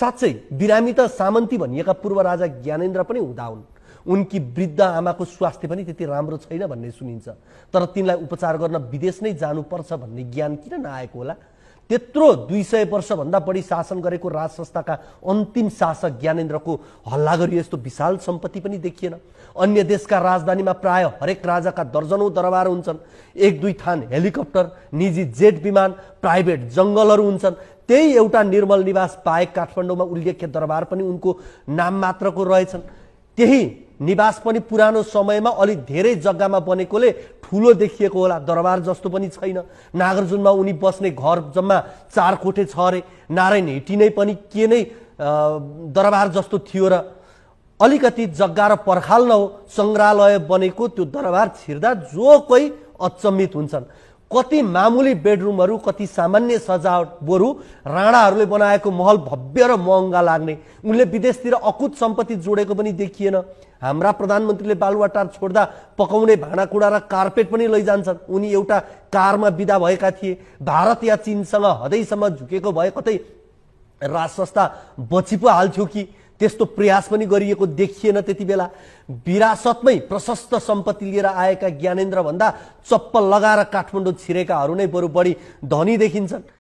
साँच्चै बिरामी त सामन्ती भनिएका पूर्व राजा ज्ञानेन्द्र पनि हुँदा हुन्। उनकी वृद्ध आमाको स्वास्थ्य पनि त्यति राम्रो छैन भन्ने सुनिन्छ, तर तिनलाई उपचार गर्न विदेश नै जानुपर्छ भन्ने ज्ञान किन नआएको होला? त्यत्रो 200 वर्षभन्दा बढी शासन गरेको राज संस्थाका अन्तिम शासक ज्ञानेन्द्रको हल्ला गरी यस्तो विशाल सम्पत्ति पनि देखिएन। अन्य देशका राजधानीमा प्राय हरेक राजाका दर्जनौं दरबार हुन्छन्। 1-2 थान हेलिकप्टर, निजी जेट विमान, प्राइभेट जंगलहरू हुन्छन्। त्यही एउटा निर्मल निवास बाहेक काठमाडौँमा उल्लेख्य दरबार पनि उनको नाम मात्रको रहेछन्। त्यही निवास पनि पुरानो समयमा अलि धेरै जग्गामा बनेकोले ठूलो देखिएको होला, दरबार जस्तो पनि छैन। नागार्जुनमा उनी बस्ने घर जम्मा 4 कोठे छ अरे। नारायण हिटी नै पनि के नै दरबार जस्तो थियो र? अलिकति जग्गा र पर्खाल नहो संग्रहालय बनेको त्यो दरबार छिर्दा जो कोही अचम्मित हुन्छन्। कति मामुली बेडरुमहरू, कति सामान्य सजावट, बरु राणाहरूले बनाएको महल भव्य र महँगा लाग्ने। उनले विदेशतिर अकुत सम्पत्ति जोडेको पनि देखिएन। हाम्रा प्रधानमन्त्रीले बालुवाटार छोड्दा पकाउने भाँडाकुँडा र कार्पेट पनि लैजान्छन्। उनी एउटा कारमा बिदा भएका थिए। भारत या चीनसँग हदैसम्म झुकेको भए कतै राज संस्था बची पो हाल्थ्यो कि? त्यस्तो प्रयास पनि गरिएको देखिएन त्यति बेला। विरासतमै प्रशस्त सम्पत्ति लिएर आएका ज्ञानेन्द्र भन्दा चप्पल लगाएर काठमाडौँ छिरेकाहरू नै बरु बढी धनी देखिन्छन्।